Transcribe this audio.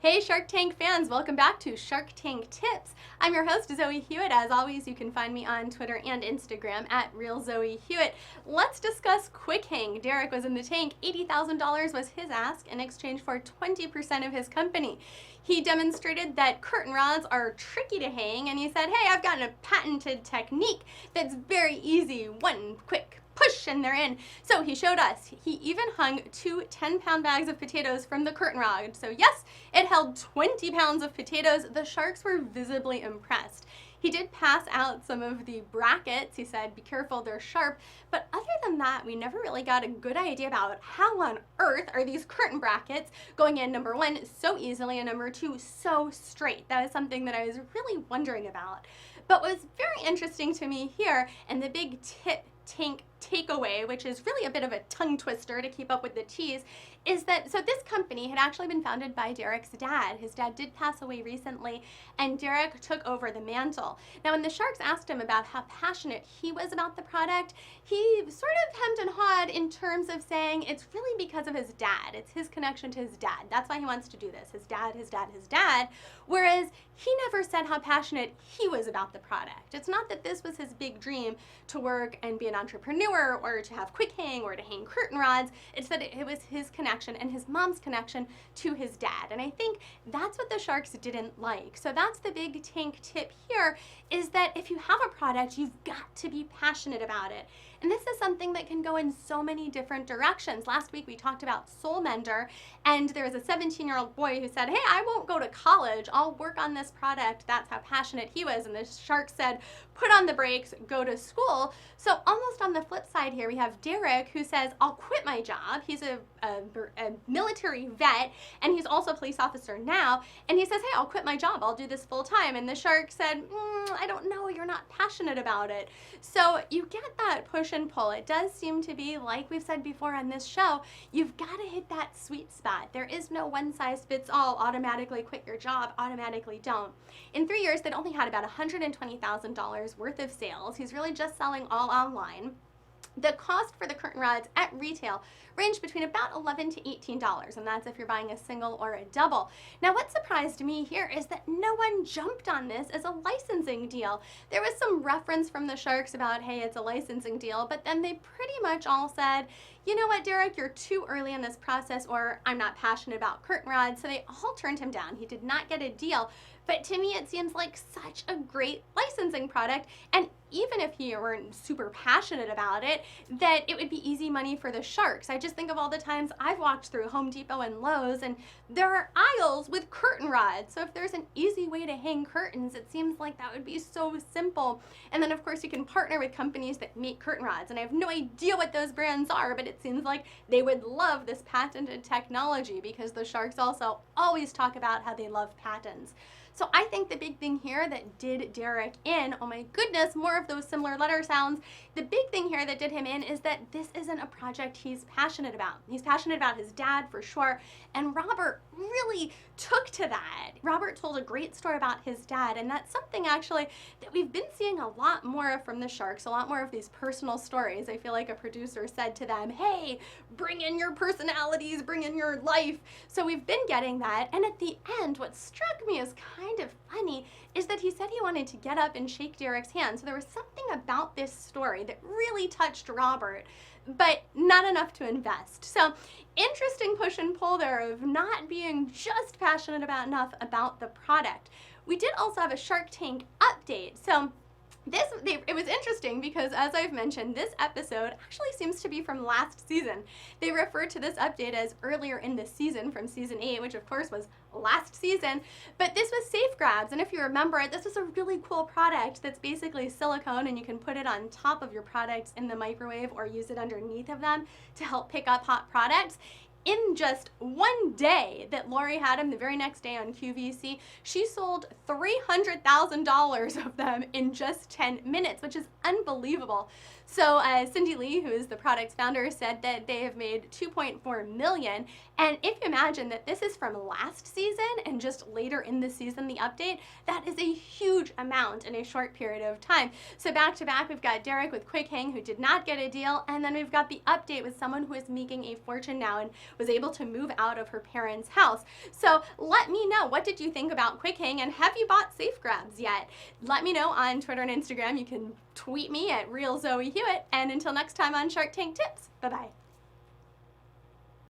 Hey Shark Tank fans, welcome back to Shark Tank Tips. I'm your host Zoe Hewitt. As always, you can find me on Twitter and Instagram at RealZoeHewitt. Let's discuss Kwik-Hang. Derek was in the tank. $80,000 was his ask in exchange for 20% of his company. He demonstrated that curtain rods are tricky to hang, and he said, hey, I've got a patented technique that's very easy, one quick push and they're in. So he showed us. He even hung two 10-pound bags of potatoes from the curtain rod. So yes, it held 20 pounds of potatoes. The sharks were visibly impressed. He did pass out some of the brackets. He said, be careful, they're sharp. But other than that, we never really got a good idea about how on earth are these curtain brackets going in, number one, so easily, and number two, so straight. That is something that I was really wondering about. But what was very interesting to me here, and the big tank takeaway, which is really a bit of a tongue twister to keep up with the T's, is that, so this company had actually been founded by Derek's dad. His dad did pass away recently, and Derek took over the mantle. Now, when the sharks asked him about how passionate he was about the product, he sort of hemmed and hawed in terms of saying it's really because of his dad. It's his connection to his dad. That's why he wants to do this. His dad, his dad, his dad. Whereas he never said how passionate he was about the product. It's not that this was his big dream to work and be an entrepreneur or to have Kwik-Hang or to hang curtain rods. It's that it was his connection and his mom's connection to his dad. And I think that's what the sharks didn't like. So that's the big tank tip here, is that if you have a product, you've got to be passionate about it. And this is something that can go in so many different directions. Last week we talked about Soul Mender, and there was a 17-year-old boy who said, hey, I won't go to college, I'll work on this product. That's how passionate he was. And the shark said, put on the brakes, go to school. So almost on the flip side here, we have Derek who says, I'll quit my job. He's a military vet, and he's also a police officer now. And he says, hey, I'll quit my job. I'll do this full time. And the shark said, I don't know, you're not passionate about it. So you get that push and pull. It does seem to be, like we've said before on this show, you've got to hit that sweet spot. There is no one size fits all, automatically quit your job, automatically don't. In 3 years, they'd only had about $120,000 worth of sales. He's really just selling all online. The cost for the curtain rods at retail range between about $11 to $18, and that's if you're buying a single or a double. Now, what surprised me here is that no one jumped on this as a licensing deal. There was some reference from the sharks about, hey, it's a licensing deal, but then they pretty much all said, you know what, Derek, you're too early in this process, or I'm not passionate about curtain rods, so they all turned him down. He did not get a deal. But to me, it seems like such a great licensing product, and even if he weren't super passionate about it, that it would be easy money for the sharks. I just think of all the times I've walked through Home Depot and Lowe's, and there are aisles with curtain rods. So if there's an easy way to hang curtains, it seems like that would be so simple. And then of course you can partner with companies that make curtain rods, and I have no idea what those brands are, but it seems like they would love this patented technology, because the sharks also always talk about how they love patents. So I think the big thing here that did Derek in, oh my goodness, more of those similar letter sounds, the big thing here that did him in is that this isn't a project he's passionate about. He's passionate about his dad for sure, and Robert really took to that. Robert told a great story about his dad, and that's something actually that we've been seeing a lot more of from the sharks, a lot more of these personal stories. I feel like a producer said to them, hey, bring in your personalities, bring in your life. So we've been getting that, and at the end, what struck me as kind of funny is that he said he wanted to get up and shake Derek's hand. So there was something about this story that really touched Robert, but not enough to invest. So interesting push and pull there of not being just passionate enough about the product. We did also have a Shark Tank update. So it was interesting because, as I've mentioned, this episode actually seems to be from last season. They refer to this update as earlier in the season, from season 8, which of course was last season, but this was Safe Grabs, and if you remember, this is a really cool product that's basically silicone, and you can put it on top of your products in the microwave or use it underneath of them to help pick up hot products. In just one day that Lori had him, the very next day on QVC, she sold $300,000 of them in just 10 minutes, which is unbelievable. So Cindy Lee, who is the product's founder, said that they have made $2.4 million. And if you imagine that this is from last season and just later in the season, the update, that is a huge amount in a short period of time. So back to back, we've got Derek with Kwik-Hang, who did not get a deal, and then we've got the update with someone who is making a fortune now and was able to move out of her parents' house. So let me know, what did you think about Kwik-Hang, and have you bought Safe Grabs yet? Let me know on Twitter and Instagram. You can tweet me at RealZoeHewitt, and until next time on Shark Tank Tips, bye-bye.